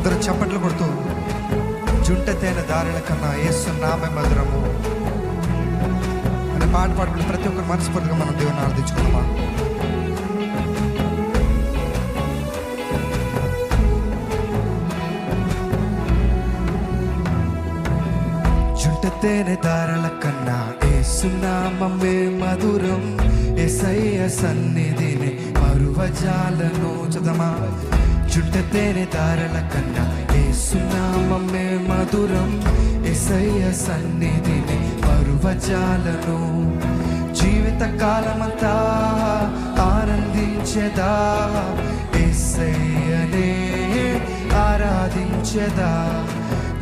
అందరూ చప్పట్లు కొడుతూ జుంట తేనె దారుల కన్నా యేసు నామే మధురము అనే పాట పాడుకుంటూ ప్రతి ఒక్కరు మనస్ఫూర్తిగా మనం దేవుని ఆరాధించుకుందామా. జుంట తేనె దారుల కన్నా యేసు నామమే మధురం, యేసయ్య సన్నిధిని మరువజాలను. చదమా. జుంట తేనె దారుల కన్నా యేసు నామమే మధురం, యేసయ్య సన్నిధిని మరువజాలను. జీవిత కాలమంతా ఆనందించెదా, యేసయ్యనే ఆరాధించెదా.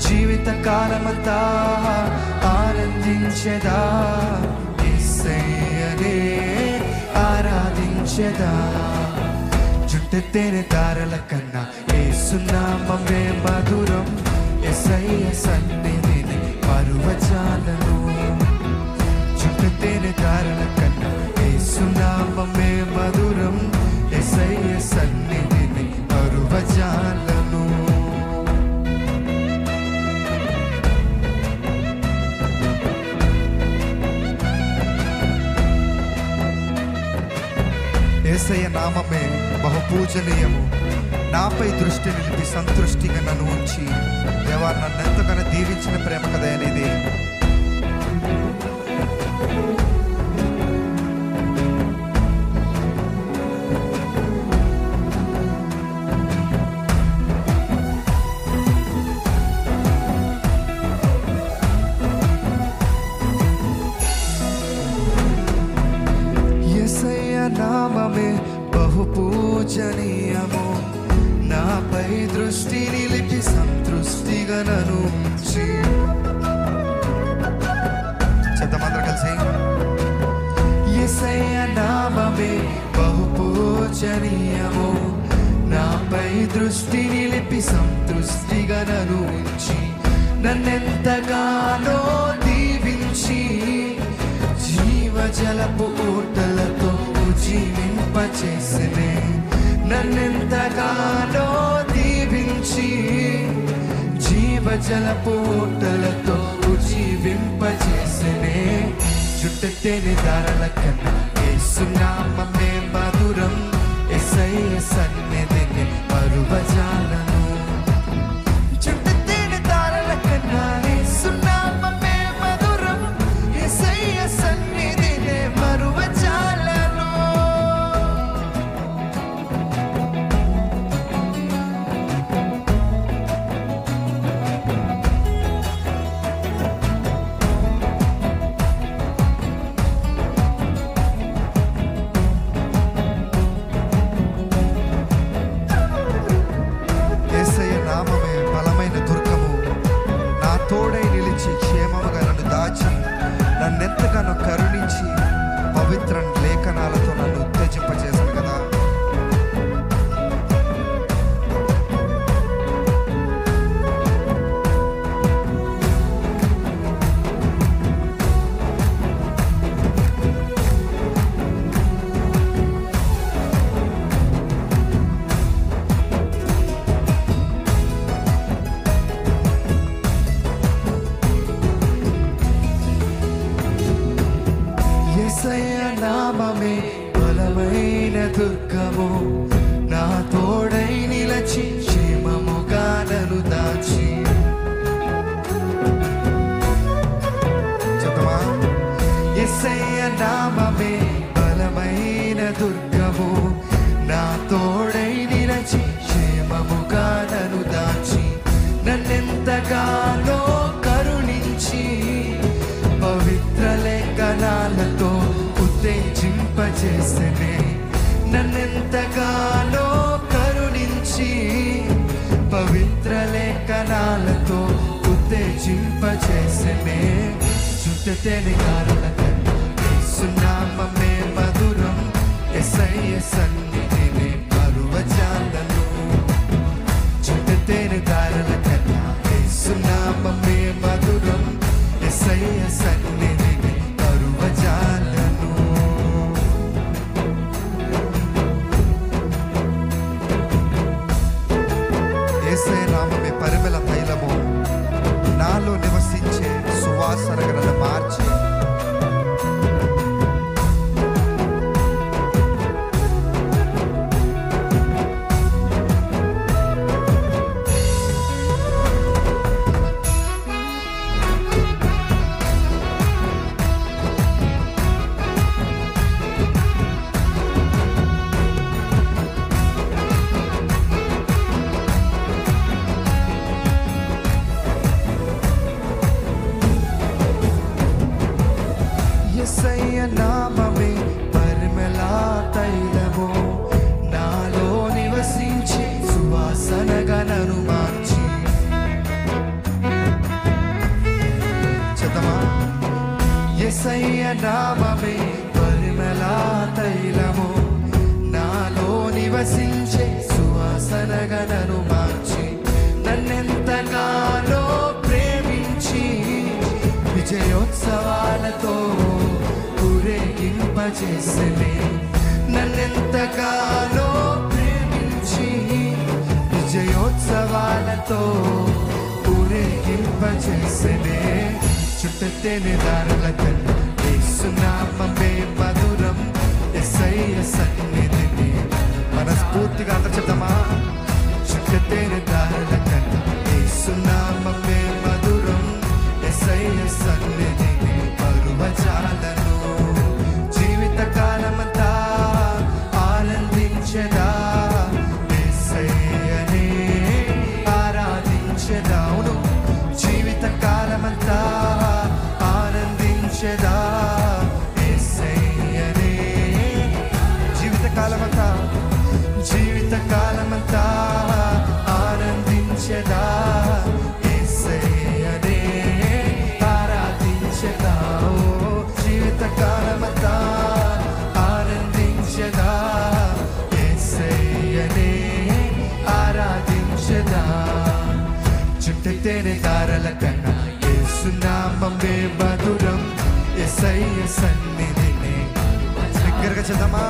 జీవిత కాలమంతా ఆనందించెదా, యేసయ్యనే ఆరాధించెదా. జుంట తేనె దారుల కన్నా యేసు నామమే మధురం, యేసయ్య సన్నిధిని మరువజాలను. జుంట తేనె దారుల కన్నా యేసు నామమే మధురం, యేసయ్య సన్నిధిని మరువజాలను. యేసయ్య నామమే బహుపూజనీయము, నాపై దృష్టి నిలిపి సంతృష్టిగా నన్ను ఉంచి. దేవా, నన్ను ఎంతగానో దీవించిన ప్రేమ కదా అనేది. యేసయ్య నామమే బహుపూజనీయము, నాపై దృష్టి నిలిపి సంతృష్టిగా నన్ను ఉంచి. చెప్తామందరూ కలిసి. యేసయ్య నామమే బహుపూజనీయము, నాపై దృష్టి నిలిపి సంతృష్టిగా నన్ను ఉంచి. నన్నెంతగానో దీవించి జీవజలపు ఊటలతో జీవింపచేసెనే. నన్నెంతగానో దీవించి జీవజలపు ఊటలతో జీవింపచేసెనే. జుంట తేనె దారుల కన్నా యేసు నామమే మధురం, యేసయ్య సన్నిధిని మరువజాలను. జుంట తేనె దారుల కన్నా యేసు నామమే మధురం, యేసయ్య సన్నిధిని మరువజాలను. యేసయ్య నామమే బలమైన దుర్గము, నా తోడై నిలిచి క్షేమముగా నన్ను దాచి, నన్నెంతగానో కరుణించి పవిత్ర లేఖనాలతో నన్ను ఉత్తేజింపచేశాను కదా. యేసయ్య నామమే బలమైన దుర్గము, నా తోడై నిలచి క్షేమముగా నన్ను దాచి. చెప్పమా. యేసయ్య నామమే బలమైన దుర్గము, నా తోడై నిలచి క్షేమముగా నన్ను దాచి. నన్నెంతగానో కరుణించి పవిత్ర లేఖనాలతో ఉత్తేజింపచేసెనే. నన్నెంతగానో కరుణించి పవిత్ర లేఖనాలతో ఉత్తేజింపచేసెనే. జుంట తేనె దారుల కన్నా యేసు నామమే మధురం, యేసయ్య సన్నిధిని మరువజాలను. జుంట తేనె దారుల కన్నా యేసు నామమే మధురం, యేసయ్య సన్నిధిని మరువజాలను. యేసయ్య నామమే పరిమళ తైలము, నాలో నివసించే సువాసనగా నన్ను మార్చి యేసయ్య నామమే పరిమళ తైలము, నాలో నివసించి సువాసనగా నన్ను మార్చి. చదమా. యేసయ్య నామమే పరిమళ తైలము, నాలో నివసించే సువాసనగా నన్ను మార్చి. నన్నెంతగానో ప్రేమించి విజయోత్సవాలతో ఊరేగింపజేసెనే. నన్నెంతగానో ప్రేమించి విజయోత్సవాలతో ఊరేగింపజేసెనే. చుట్టతేనే దారుల కన్నా యేసు నామమే మధురం, యేసయ్య సన్నిధిని మనస్ఫూర్తిగా అందరూ చెప్తామా. చుట్టతేనే దారుల కన్నా యేసు నామమే మధురం, యేసయ్య సన్నిధిని పరువజాలను. జీవితకాలమంతా ఆనందించెదా, యేసయ్యనే ఆరాధించెదా. అవును, జీవితకాలమంతా ఆనందించెదా, యేసయ్యనే. జీవితకాలమంతా ఆనందించెదా, యేసయ్యనే ఆరాధించెదా. జీవితకాలమంతా ఆనందించెదా, యేసయ్యనే ఆరాధించెదా. చుట్టతేనే దారల కన్నా యేసు నామమే మధురం, యేసయ్య సన్నిధిని. దగ్గరగా చదమా.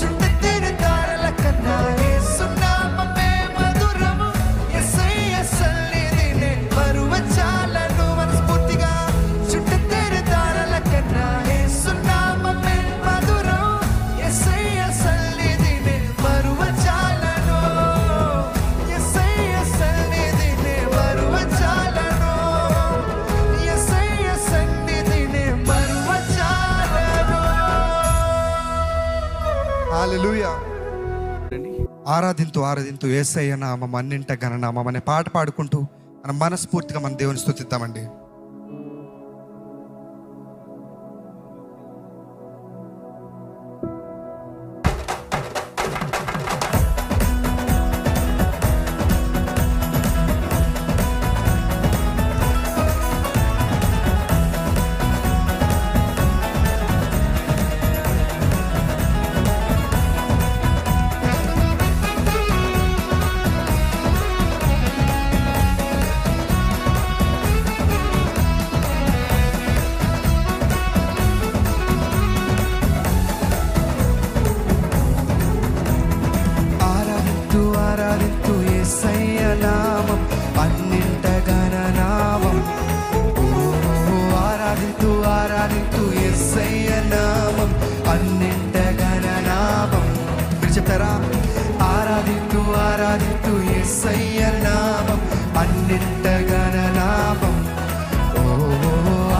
చుట్టతేనే దారల కన్నా యేసు నామమే మధురం, యేసయ్య సన్నిధిని పరువజాలను. మనస్ఫూర్తిగా. చుట్టతేనే దారల కన్నా యేసు నామమే మధురం, యేసయ్య సన్నిధిని పరువజాలను. యేసయ్య సన్నిధిని పరువజాలను, యేసయ్య సన్నిధిని పరువజాలను. హల్లెలూయా. ఆరాధింతూ ఆరాధింతూ యేసయ్య నామం అన్నింట ఘననామం అనే పాట పాడుకుంటూ మనం మనస్ఫూర్తిగా మన దేవుని స్తుతిద్దామండి. ఆరాధింతూ యేసయ్య నామం అన్నింట ఘననామం. ఆరాధింతూ యేసయ్య నామం అన్నింట ఘననామం. మీరు చెప్తారా? ఆరాధింతూ యేసయ్య నామం అన్నింట ఘననామం.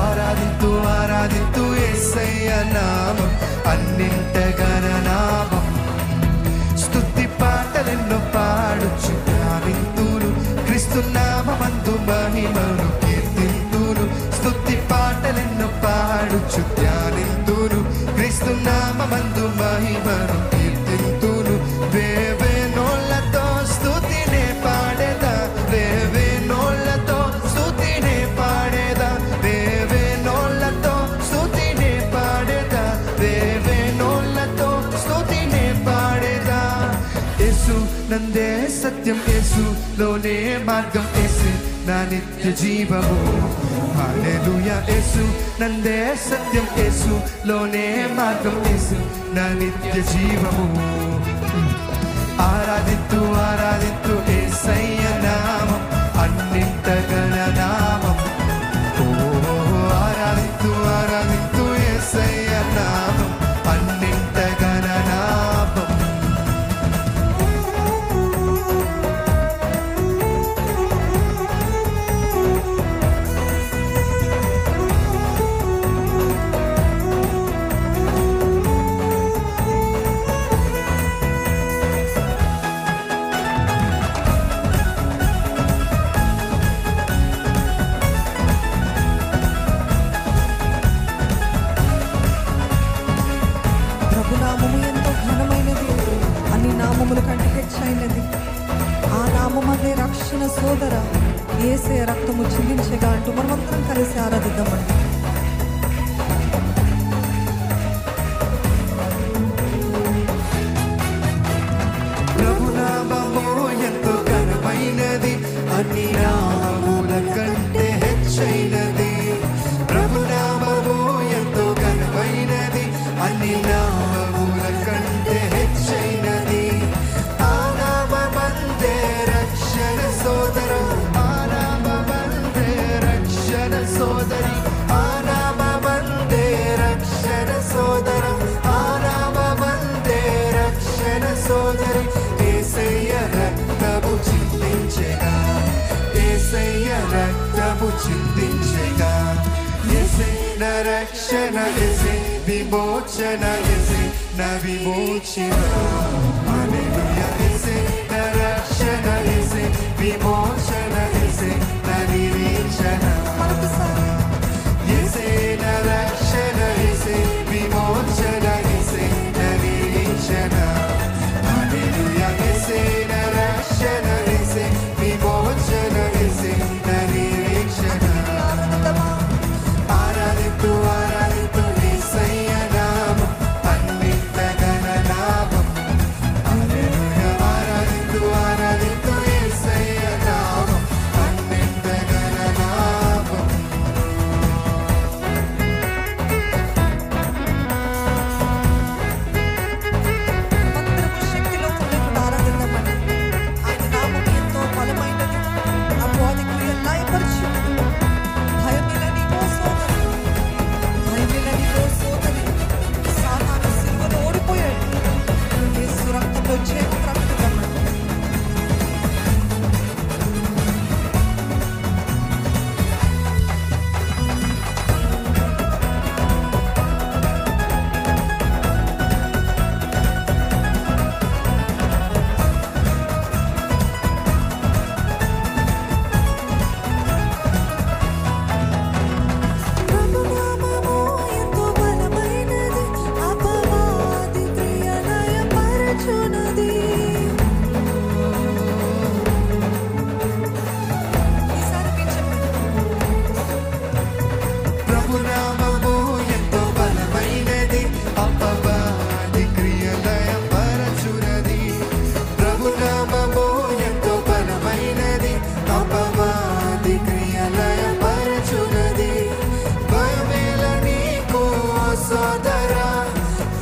ఆరాధింతూ యేసయ్య నామం అన్నింట ఘననామం. స్తుతి పాటలెన్నో పాడుచు గావింతును, క్రీస్తు నామమందు మహిమను కీర్తింతును. స్తుతి పాటలెన్నో పాడుచు ధ్యానింతును, క్రీస్తు నామమందు మహిమను కీర్తింతును. వేవేనోళ్ళతో స్తుతినే పాడేదా, వేవేనోళ్ళతో స్తుతినే పాడేదా, వేవేనోళ్ళతో స్తుతినే పాడేదా, వేవేనోళ్ళతో స్తుతినే పాడేదా. యేసు నందే సత్యం, యేసులోనే మార్గం, యేసు నా నిత్య జీవము. హల్లెలూయా. యేసు నందే సత్యం, యేసులోనే మార్గం, యేసు నా నిత్య జీవము. ఆరాధింతూ యేసయ్య నామమనే రక్షణ సోదర యేసయ్య రక్తము చిందించగా అంటూ మనమందరం కలిసి ఆరాధిద్దామండి. ప్రభునామము ఎంతో ఘనమైనది, అన్ని నామముల కంటే హెచ్చైనది. ప్రభునామము ఎంతో ఘనమైనది, అన్ని నామముల కంటే హెచ్చైనది. ఆ నామమందే రక్షణ సోదరం, ఆ నామమందే రక్షణ సోదరి, ఆ నామమందే రక్షణ సోదరం, ఆ నామమందే రక్షణ సోదరి. యేసయ్య రక్తము చిందించెగా, యేసయ్య రక్తము చిందించెగా. యేసయ్య రక్షణ, యేసయ్య విమోచన, యేసయ్య విమోచన. హల్లెలూయా. యేసయ్య రక్షణ, యేసయ్య విమోచన, యేసయ్య నిరీక్షణ. యేసయ్య రక్షణ, యేసయ్య విమోచన, యేసయ్య నిరీక్షణ. హల్లెలూయా. యేసయ్య రక్షణ, యేసయ్య విమోచన, యేసయ్య నిరీక్షణ. ఆరాధితు ఆరాధితు యేసయ్య నామం, అన్నింట ఘన నామం. హల్లెలూయా. ఆరాధితు ఆరాధితు యేసయ్య నామం, అన్నింట ఘన నామం. మంత్రపు శక్తిలో తండ్రిని ఆరాధిద్దామండి. ఆయన నామం ఎంతో బలమైనది, అపవాది క్రియలు లయపరచును. భయమేల నీకో సోదరి, భయమేల నీకో సోదరి. సాతాను సిలువలో ఓడిపోయాడు. యేసు రక్తంలో జయం ప్రకటిద్దామండి. ప్రభునామము ఎంతో బలమైనది, అపవాది క్రియ లయపరచునది. ఈసారి మీరు చెప్పండి. ప్రభునామము ఎంతో బలమైనది, అపవాది క్రియలయపరచునది. ప్రభునామము ఎంతో బలమైనది, అపవాది క్రియలయపరచునది. భయమేల నీకు ఓ సోదరా,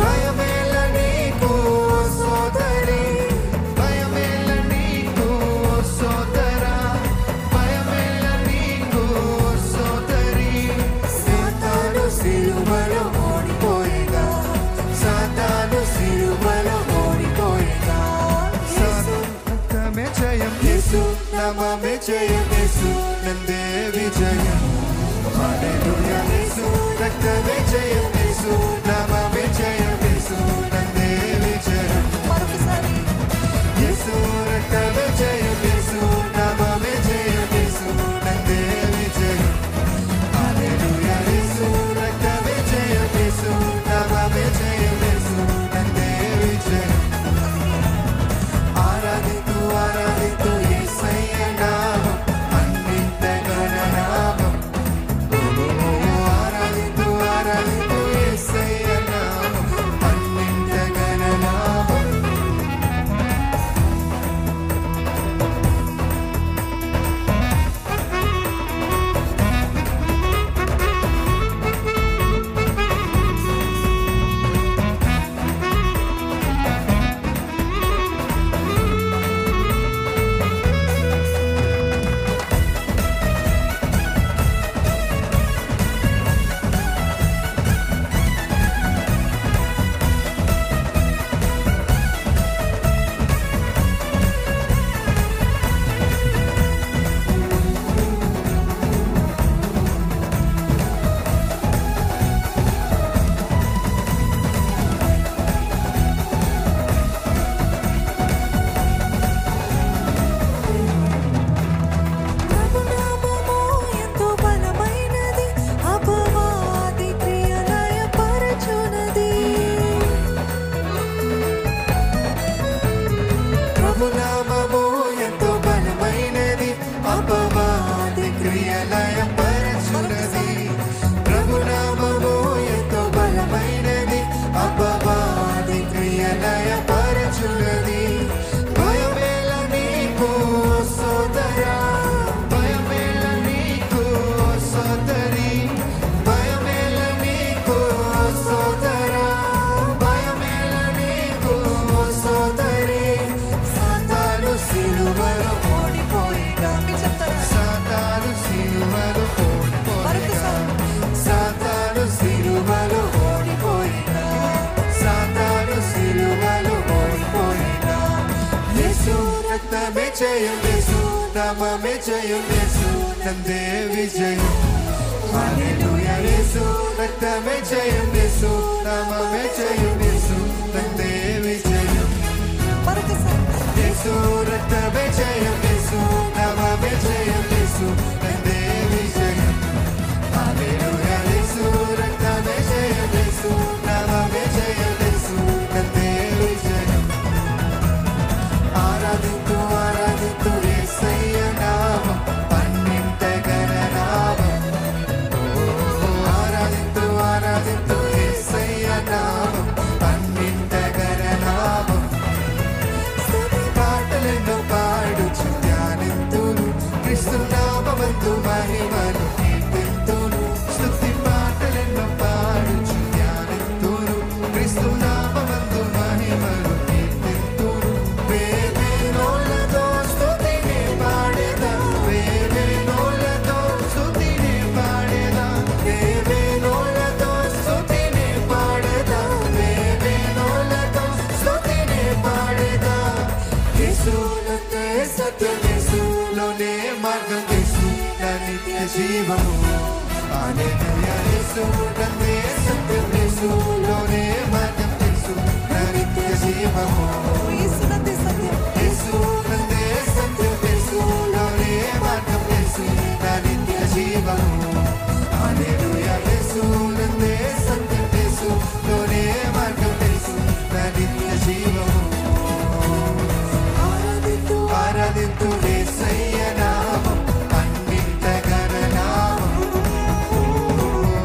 భయమేల నీకు ఓ సోదరి, భయమేల నీకు ఓ సోదరా, భయమేల నీకు ఓ సోదరి. సాతాను సిలువలో ఓడిపోయేగా, సాతాను సిలువలో ఓడిపోయేగా. రక్తమే జయం, యేసు నామమే జయం, యేసు నందే విజయం. హల్లెలూయా. యేసు రక్తమే జయం, యేసు నామమే జయం, యేసు నందే విజయం. మరొకసారి యేసు రక్తమే జయం, యేసు నామమే జయం, యేసు నందే విజయం. హల్లెలూయా. యేసు రక్తమే జయం, యేసు నామమే జయం, యేసు నందే విజయం. ఆరాధితు ఆరాధితు యేసయ్య నామం, అన్నింట ఘన నామం. ఆరాధితు ఆరాధితు యేసయ్య జయం యేసు నామమే జయం యేసు నందే విజయం హల్లెలూయా యేసు రక్తమే జయం యేసు నామమే జయం యేసు నందే విజయం యేసు రక్తమే జయం యేసు నామమే జయం యేసు నందే విజయం హల్లెలూయా యేసు రక్తమే జయం యేసు నామమే జయం యేసు నందే విజయం ఆరాధింతు ఆరాధింతు యేసయ్య నామం పన్నింట గణనామం ఆరాధింతు ఆరాధింతు యేసయ్య నామం పన్నింట గణనామం పాటలను పాడుచు ధ్యానింతును క్రీస్తు నామమందు మహిమను కీర్తింతును స్తుతి పాటలను పాడుచు ధ్యానింతును క్రీస్తు నామమందు మహిమను కీర్తింతును వేవేనోలతో స్తుతిని పాడేదా వేవేనోలతో స్తుతిని పాడేదా వేవేనోలతో స్తుతిని పాడేదా వేవేనోలతో స్తుతిని పాడేదా యేసులోనే సత్యం యేసులోనే మార్గం యేసు నా నిత్య జీవము హల్లెలూయా యేసులోనే సత్యం యేసులోనే మార్గం యేసు నా నిత్య జీవము యేసులోనే సత్యం యేసులోనే మార్గం యేసు నా నిత్య జీవము హల్లెలూయా యేసులోనే సత్యం యేసులోనే మార్గం యేసు నా నిత్య జీవము ఆరాధింతు యేసయ్య నామం పన్నింట గణనామం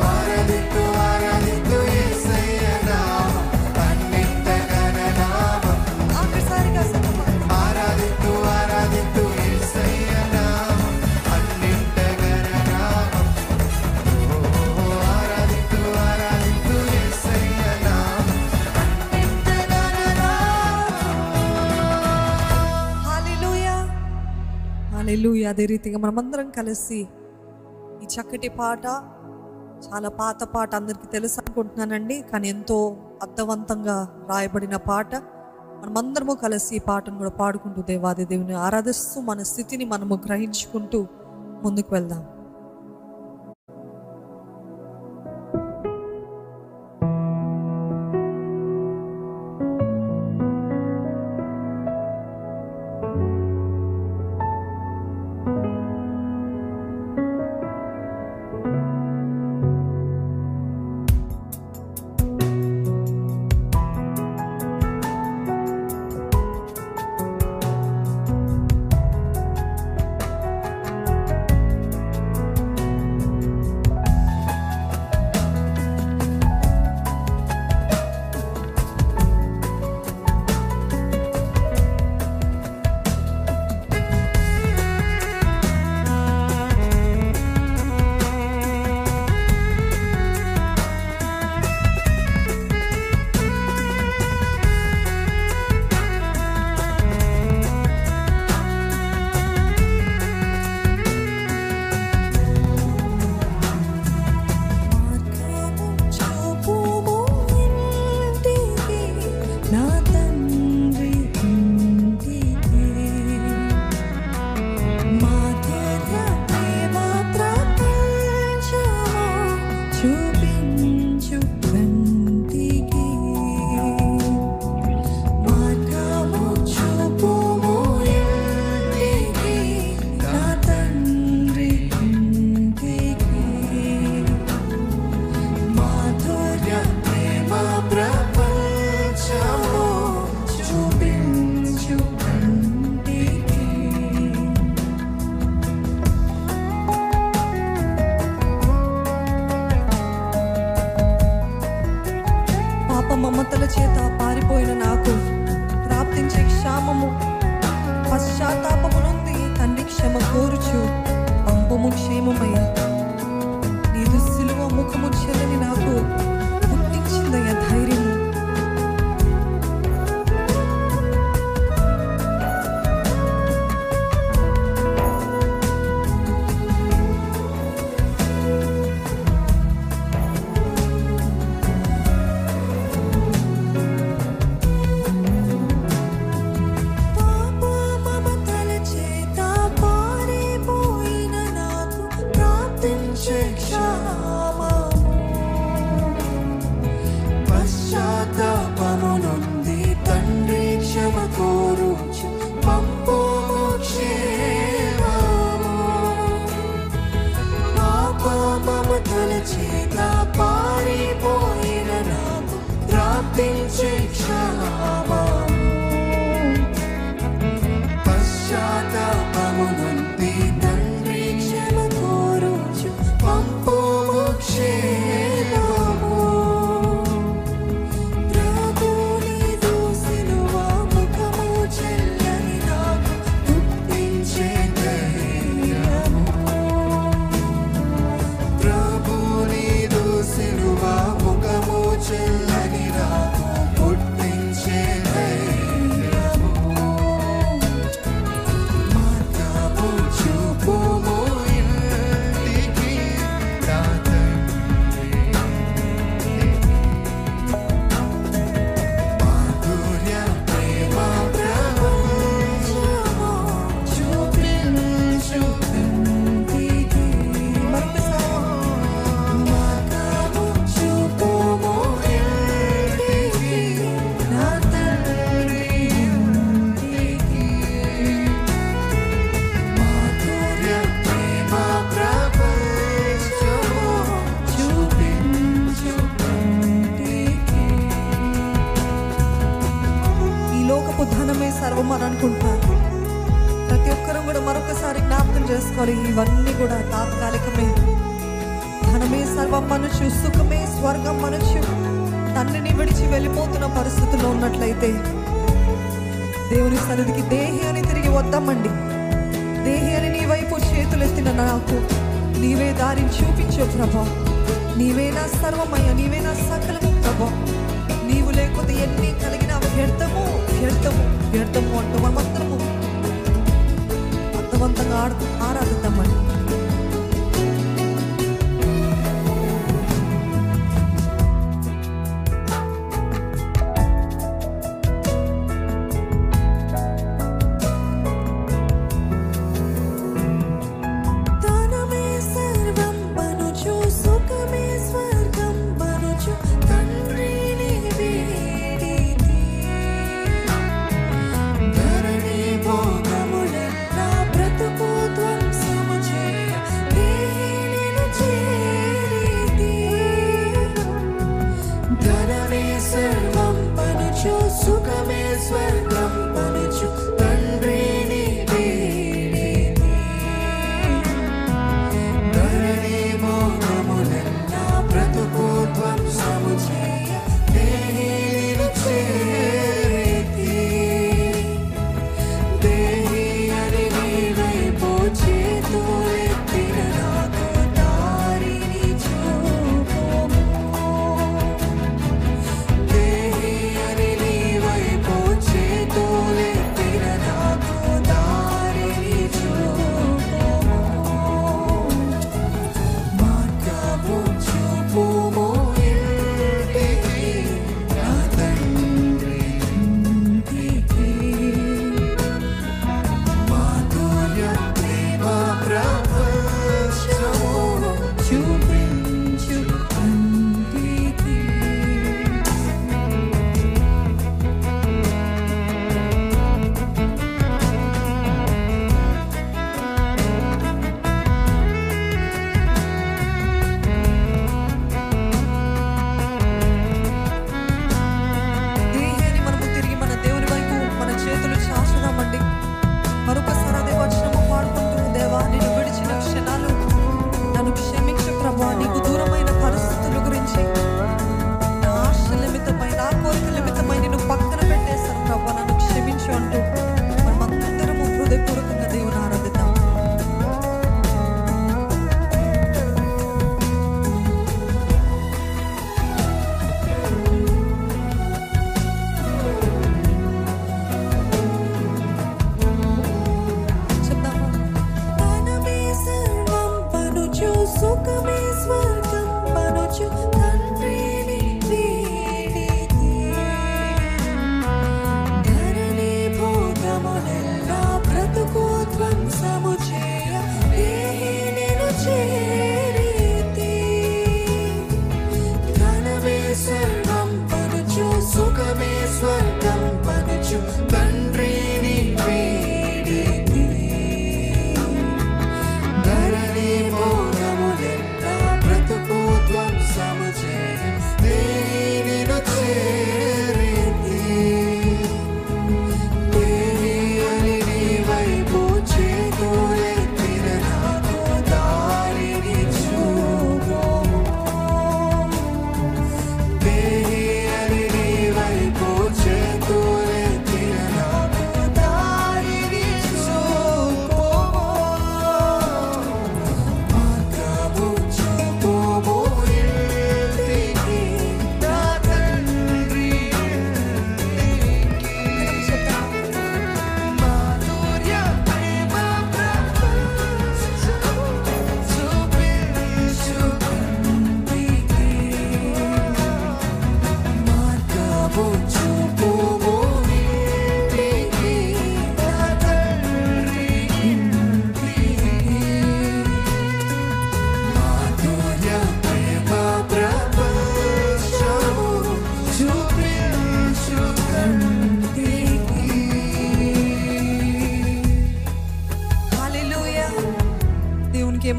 ఆరాధింతు ఆరాధింతు యేసయ్య నామం పన్నింట గణనామం ఆరాధింతు ఆరాధింతు యేసయ్య నామం పన్నింట గణనామం ఆరాధింతు ఆరాధింతు యేసయ్య నామం పన్నింట గణనామం హల్లెలూయా హల్లెలూయా. అదే రీతిగా మనమందరం కలిసి ఈ చక్కటి పాట, చాలా పాత పాట, అందరికీ తెలుసు అనుకుంటున్నానండి, కానీ ఎంతో అర్థవంతంగా రాయబడిన పాట. మనమందరము కలిసి ఈ పాటను కూడా పాడుకుంటూ దేవాది దేవుని ఆరాధిస్తూ మన స్థితిని మనము గ్రహించుకుంటూ ముందుకు వెళ్దాం. మమతల చేత పారిపోయిన నాకు ప్రాప్తించే క్షామము, పశ్చాత్తాపము నుండి తండ్రి క్షమ కోరుచు పంపము క్షేమమై. నీదు సిలువ ముఖము చెల్లని నాకు పుట్టించిందయ్య ధైర్యము. పాప మమతల ఒకసారి జ్ఞాపకం చేసుకోవాలి, ఇవన్నీ కూడా తాత్కాలికమే. ధనమే సర్వం మనుషు, సుఖమే స్వర్గం మనుషు. తండ్రిని విడిచి వెళ్ళిపోతున్న పరిస్థితుల్లో ఉన్నట్లయితే దేవుని సన్నిధికి దేహి అని తిరిగి వద్దామండి. దేహి అని నీ వైపు చేతులెత్తిన నాకు నీవే దారిని చూపించు ప్రభా. నీవే నా సర్వమయ్య, నీవే నా సకలము ప్రభా. నీవు లేకపోతే ఎన్ని కలిగిన వ్యర్థము వ్యర్థము వ్యర్థము అంటూ మనమందరము అర్థవంతంగా ఆరాధిద్దామండి.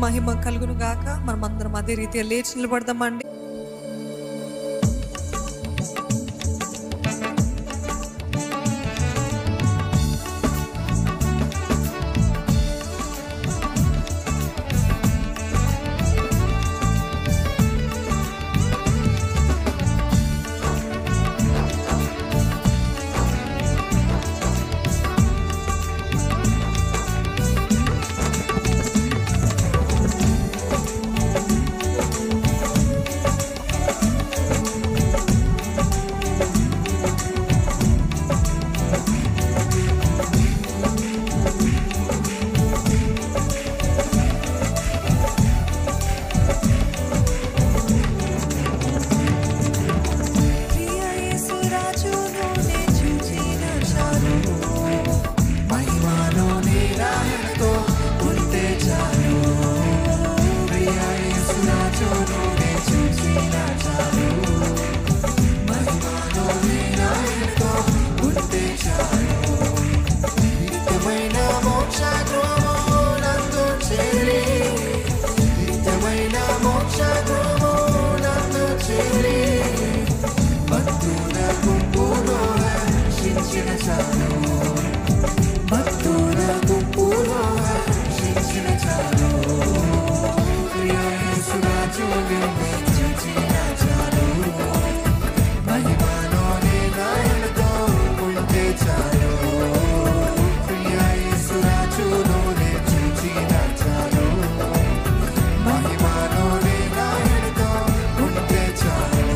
మహిమ కలుగును గాక. మనమందరం అదే రీతిగా లేచి నిలబడదామండి. చేరి నిత్యమైన మోక్ష గురువు నాతో చేరి భక్తుల గుంపులో హర్షించిన చాలు భక్తుల గుంపులో హర్షించిన చాలు ప్రియ యేసు రాజుని చూచిన చాలు మహిమలోని నాయనతో ఉంటే చాలు ప్రియ యేసు రాజుని చూచిన చాలు మహిమలోని నాయనతో ఉంటే చాలు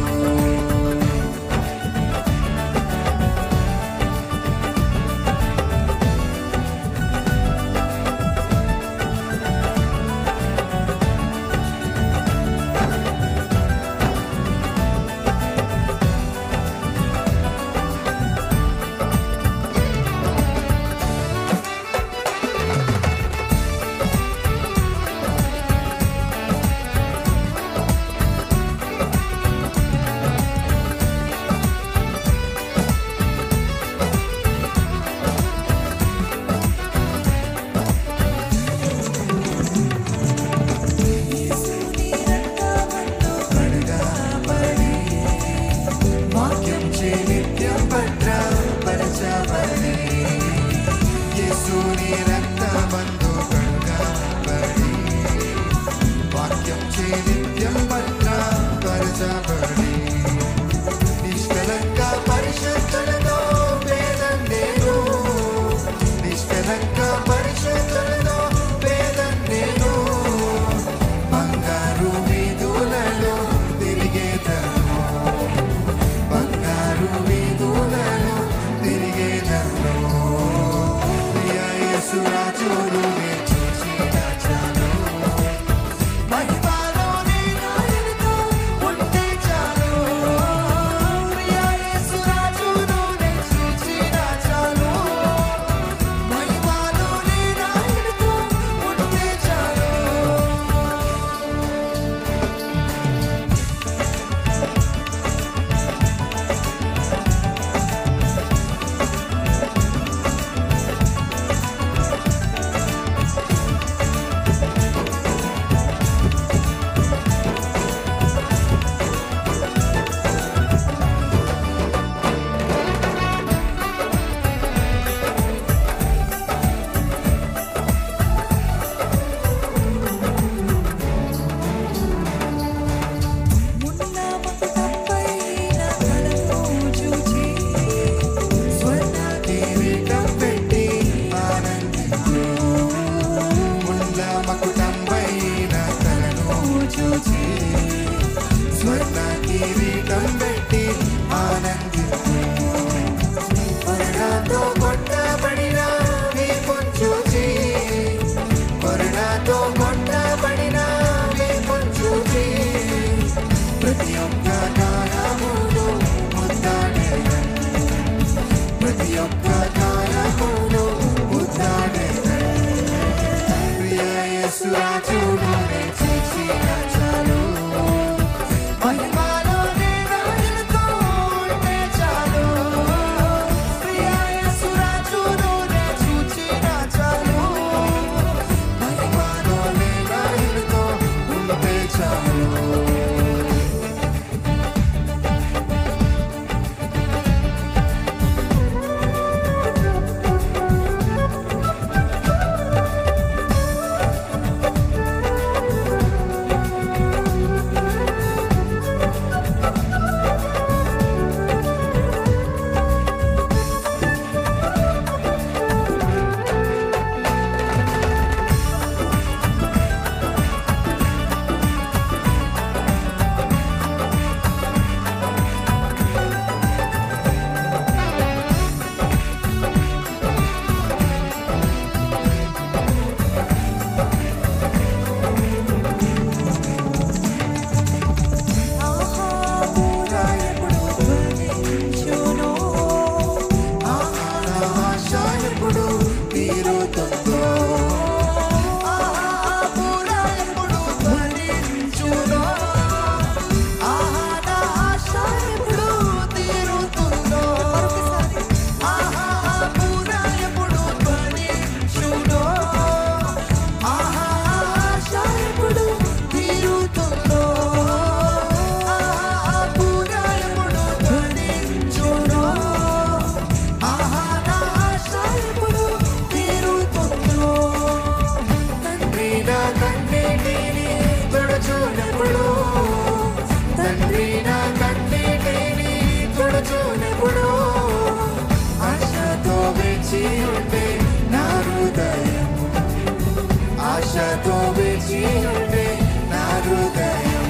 ఆశతో వేచి ఉండే నా హృదయం.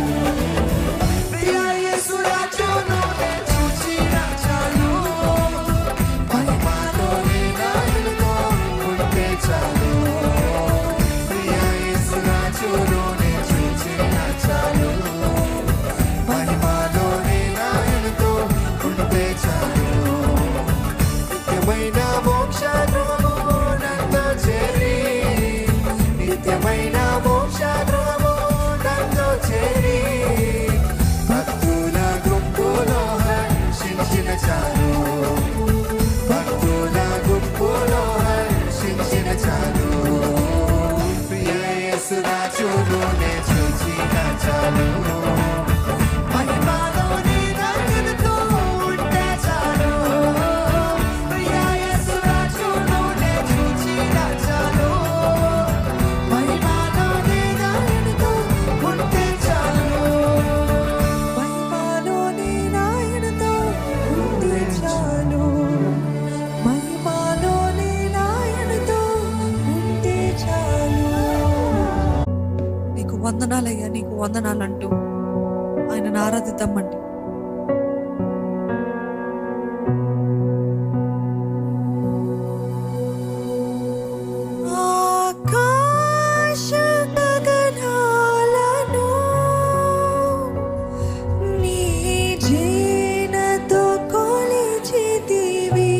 ప్రియా యేసు రాజును చూచిన చాలు, మహిమలోని నాయనతో ఉంటే చాలు. ప్రియా యేసు రాజును చూచిన చాలు, మహిమలోని నాయనతో ఉంటే చాలు. నిత్యమైన మోక్ష గృహము నాతో చేరి, నిత్యమైన మోక్ష గృహము నాతో చేరి, భక్తుల గుంపులో హర్షించిన చాలు, భక్తుల గుంపులో హర్షించిన చాలు. ప్రియ యేసు రాజును చూచిన చాలు, మహిమలోని నాయనతో ఉంటే చాలు. ప్రియ యేసు రాజును చూచిన చాలు, మహిమలోని నాయనతో ఉంటే చాలు. మహిమలోని నాయనతో ఉంటే చాలు, మహిమలోని నాయనతో ఉంటే చాలు. నీకు వందనాలయ్యా, నీకు వందనాలంటూ ఆయనను ఆరాధిద్దామండి. ఆకాశ గగనాలను నీ జీనతో కొలిచితివి,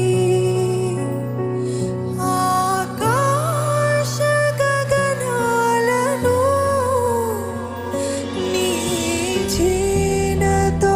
ఆకాశ గగనాలను నీ జీనతో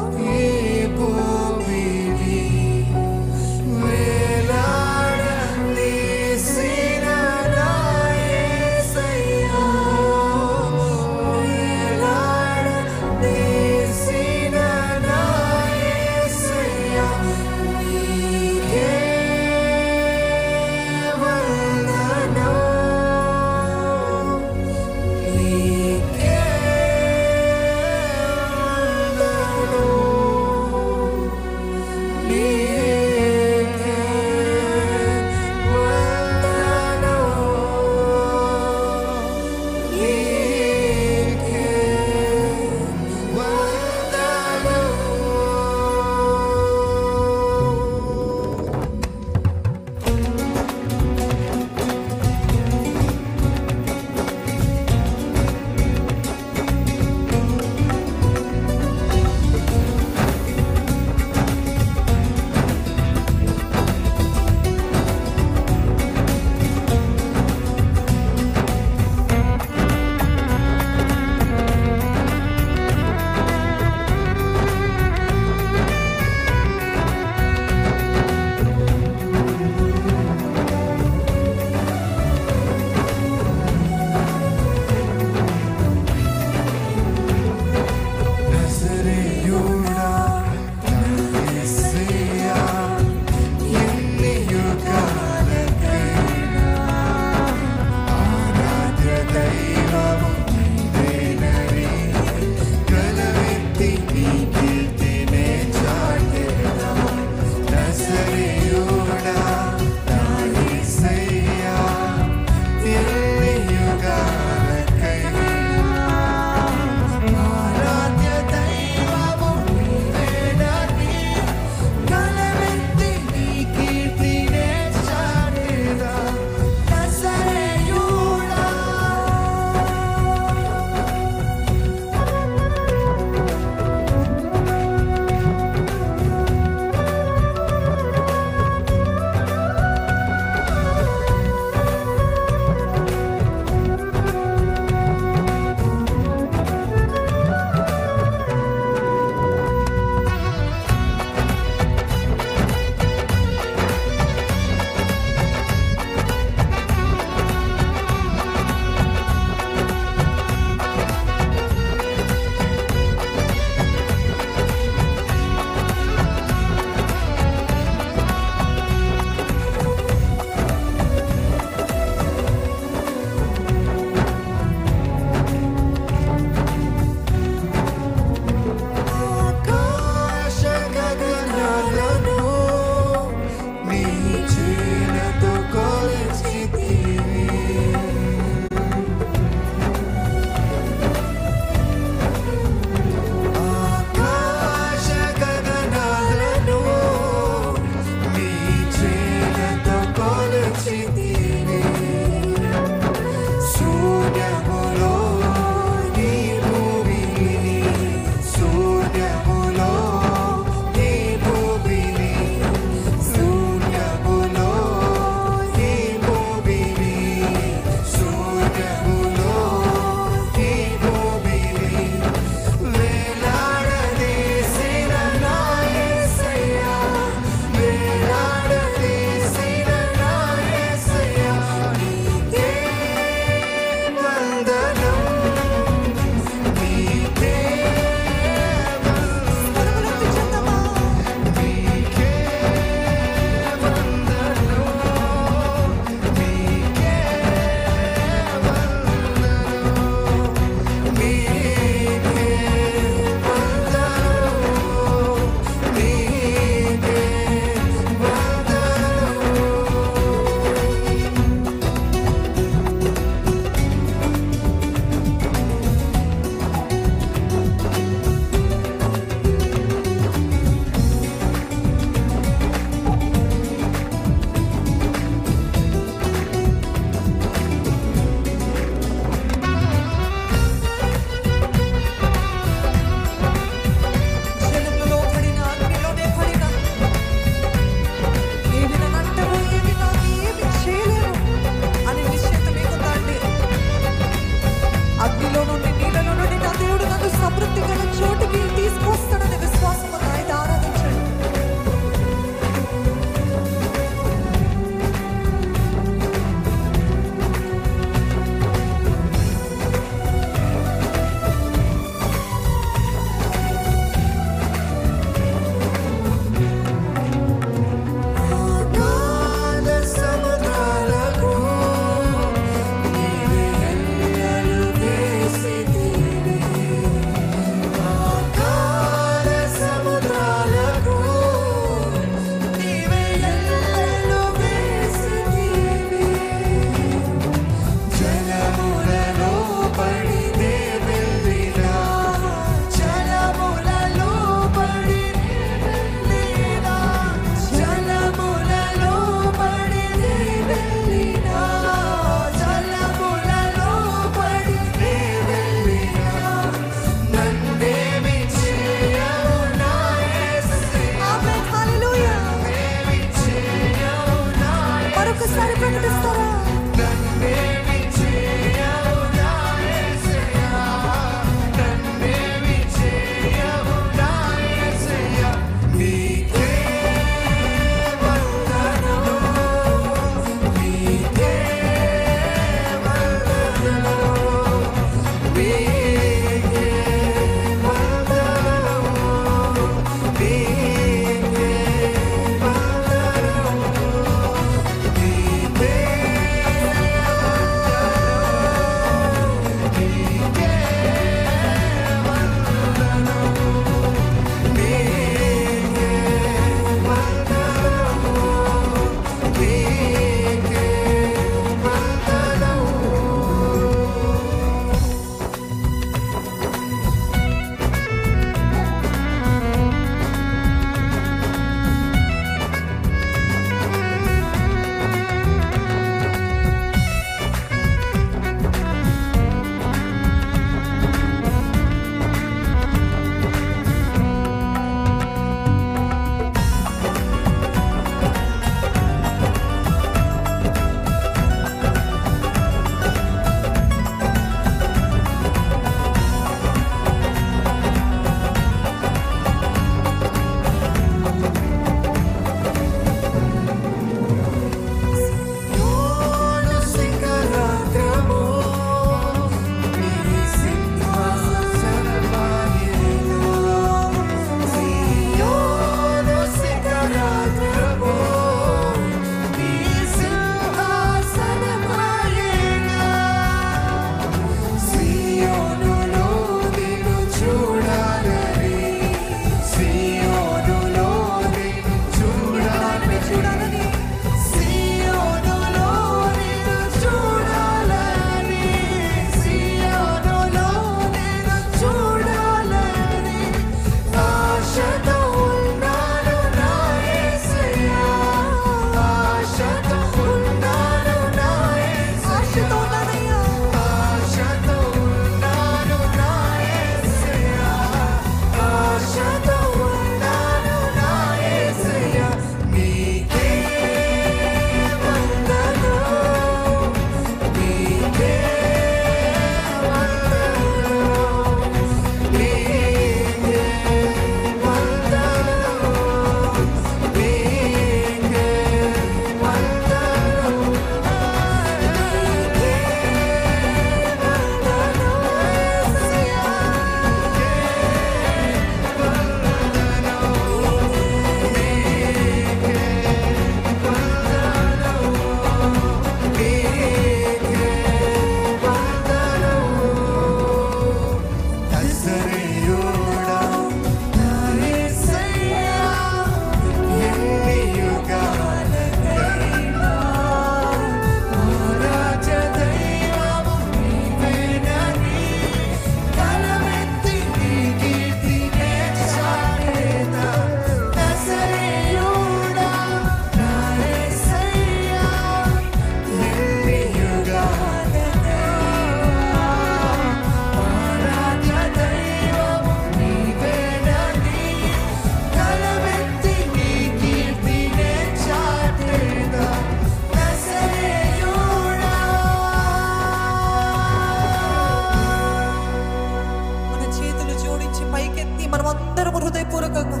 మనం అందరం హృదయపూర్వకంగా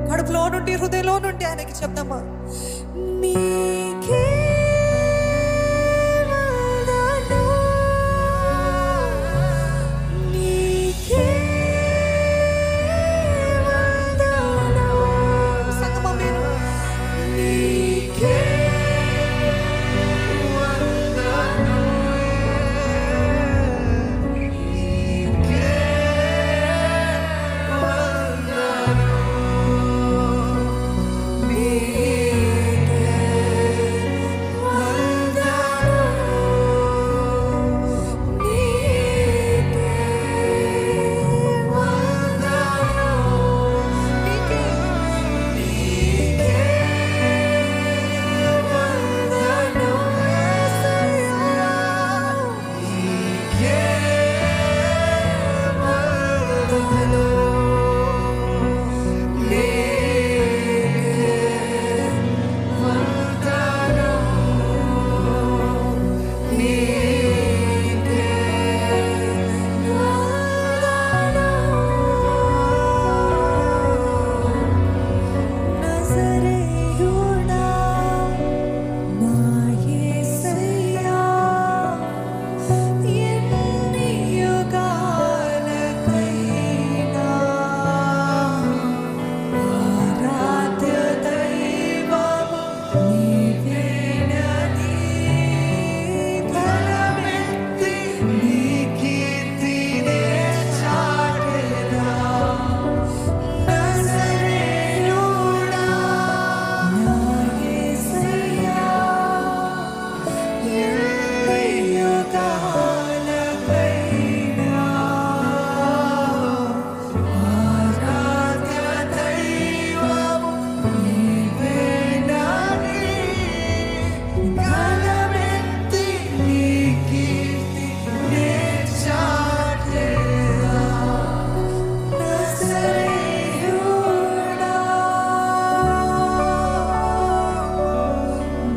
కడుపులో నుండి హృదయంలో నుండి ఆయనకి చెప్దామా? నీకే వందనం, నీకే వందనం. సంగమా మీరు? నీకే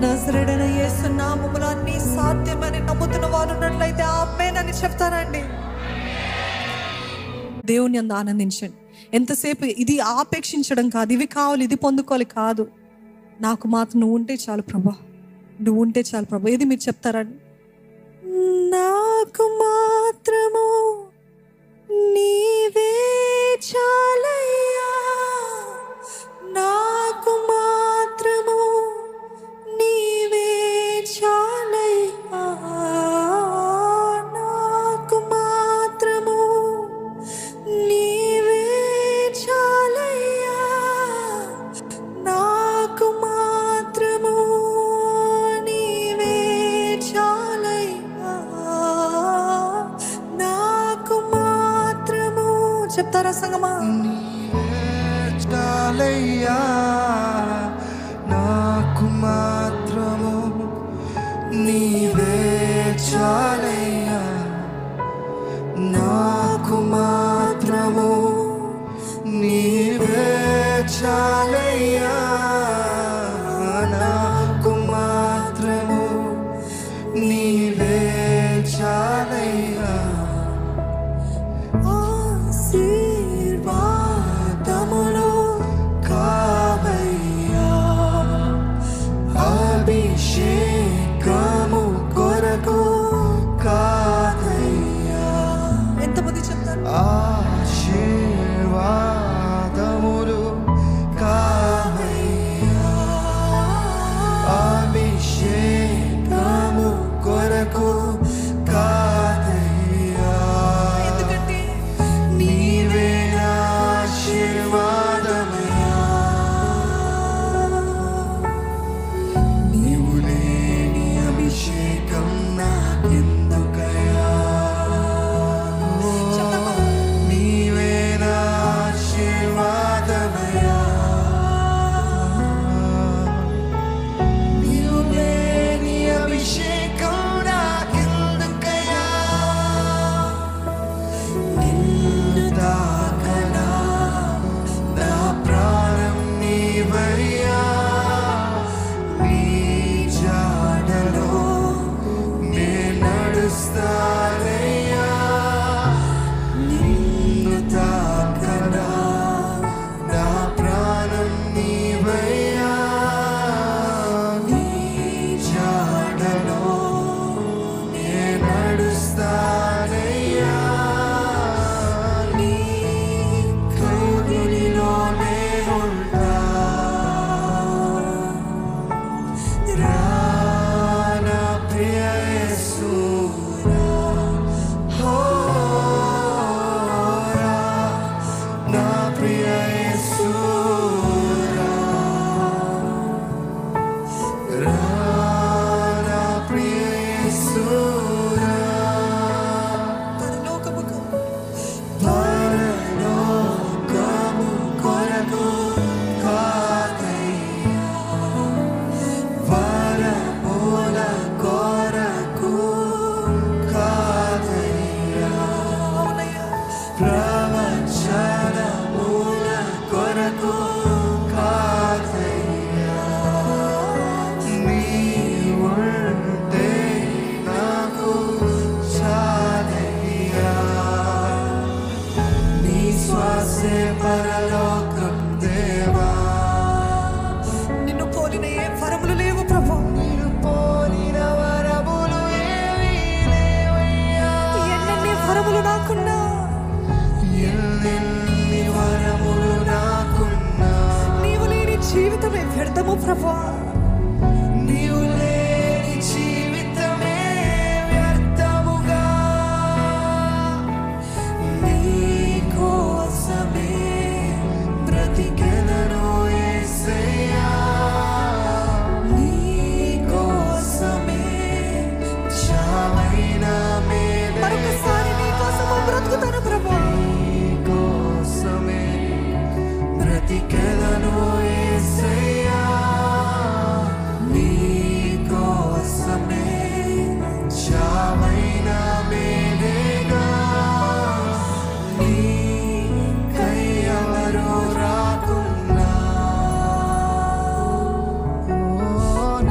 నజరేయుడైన యేసు నామములో అన్నీ సాధ్యమని నమ్ముతున్న వారు ఉన్నట్లయితే ఆమేన్ అని చెప్తానండి. దేవుని యందు ఆనందించండి. ఎంతసేపు ఇది ఆపేక్షించడం కాదు, ఇవి కావాలి, ఇది పొందుకోవాలి కాదు. నాకు మాత్రం నువ్వు ఉంటే చాలు ప్రభా, నువ్వు ఉంటే చాలు ప్రభా. ఏది మీరు చెప్తారండి? నాకు మాత్రము నీవే చాలయ్యా, నాకు మాత్రము నీవే చాలయ్యా, నాకు మాత్రము నీవే చాలయ్యా, నాకు మాత్రము నీవే చాలయ్యా, నాకు మాత్రము. చెప్తారా సంగమా? చాలయ్యా, నాకు మాత్రము నీవే చాలయ్యా, నాకు మాత్రము నీవే చాలయ్యా, నాకు మాత్రము నీవే చాలయ్యా. ఆశీర్వాదములు కావయ్యా, అభిషేకము కొరకు కాదయ్యా. ఎంతమంది చెప్తారు? ఆశీర్వాదములు కావయ్యా, అభిషేకము కొరకు కాదయ్యా. ఎందుకంటే నీవే ఆశీర్వాదమయ్యా, నీవు లేని అభిషేకం నాకెందుకయ్యా. నీ కౌగిలిలోనే ఉంటా. రా నా ప్రియ యేసు, రా, రా నా ప్రియ యేసు, రా నా ప్రియ యేసు, రా. పరలోకము కొరకు కాదయ్యా, వరముల కొరకు కాదయ్యా, ప్రవచనముల కొరకు కాదయ్యా. నీవుంటే నాకు చాలయ్యా. నీ శ్వాసే పరలోకం దేవా. నిన్ను పోలిన ఏ వరములు లేవు ప్రభు. నిన్ను పోలిన వరములు ఏమీ లేవయ్యా. ఎన్నెన్ని వరములు నాకున్నా, ఎన్నెన్ని వరములు నాకున్నా, నీవు లేని జీవితమే వ్యర్థము ప్రభు. నీవు లేని జీవితమే వ్యర్థముగా. నీ కోసమే బ్రతికెదను యేసయ్యా. నీ కోసమే చావైన మేలే. మరొకసారి నీ కోసము బ్రతుకుతాను ప్రభు. నీ కోసమే బ్రతికెదను యేసయ్యా. నీ కోసమే చావైన మేలేగా. నీకై ఎవరు రాకున్నా,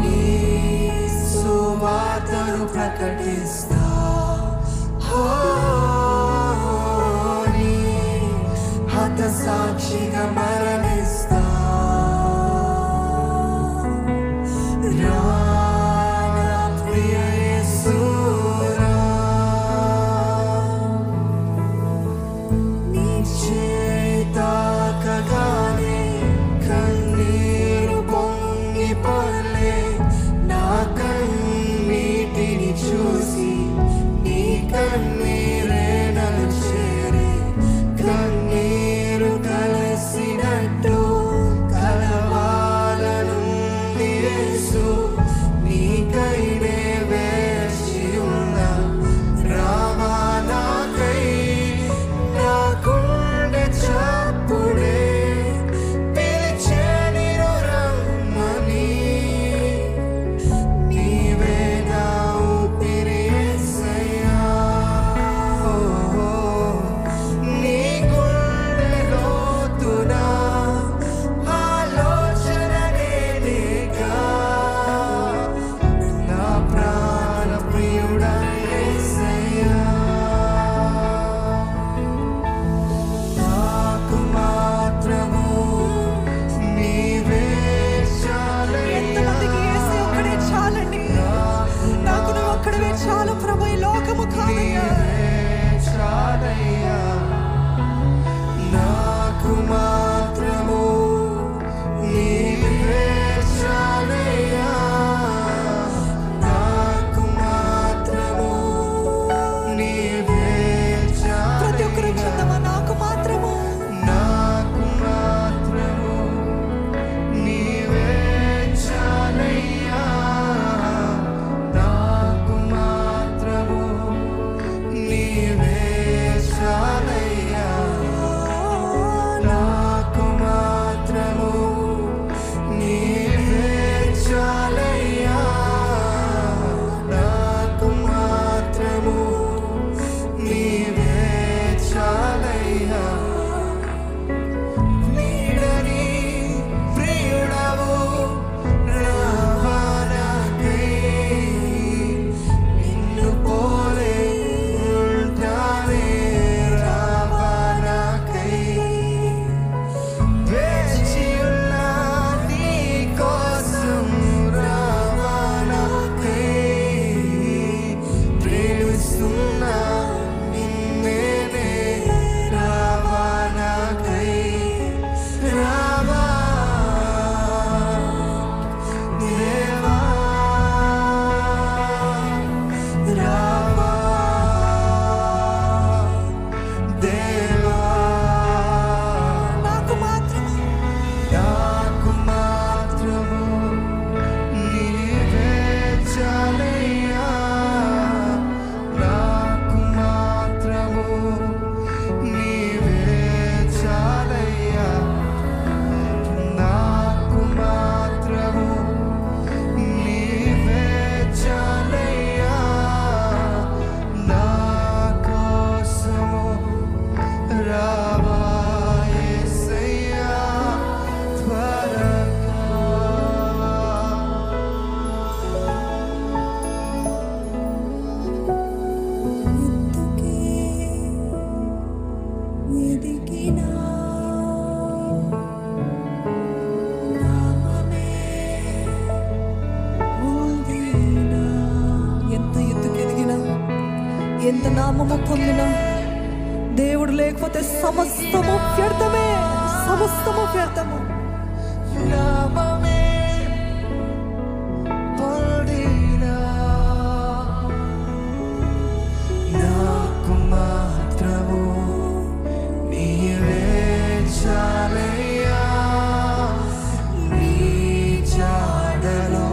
నీ సువార్తను ప్రకటిస్తా. నీ హత సాక్షిగా మరణిస్తా. రా నా ప్రియ యేసు, రా. నీ చేతాకగానే కన్నీరు పొంగి పొర్లే. నా కన్నీటిని చూసి నీ కన్నీరే నన్ను చేరే. కన్నీరు కలిసినట్టు కలవాలనుంది యేసు. నీకైనే వేచి ఉన్నా. రావా నాకై నా గుండె దేవా నాకు మాత్రము నీవే చాలయ్యా, నాకు మాత్రము నీవే చాలయ్యా, నాకు మాత్రము నీవే చాలయ్యా, నా కోసము రావా యేసయ్యా త్వరగా. ఎందుకే వెదికినా నామమే పొందినా, ఎంత ఎత్తుకు ఎదిగినా, ఎంత నామము పొందినా, దేవుడు లేకపోతే సమస్తము వ్యర్థమే, సమస్తము వ్యర్థము. నామమే పొందినా, నాకు మాత్రము నీవే చాలయ్యా, నీ జాడలో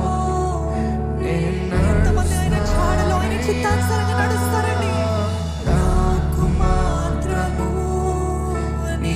ఎంతమంది ఆయన చాడలో ఆయన చిత్తానుసారంగా నడుస్తారండి. నాకు మాత్రము నీ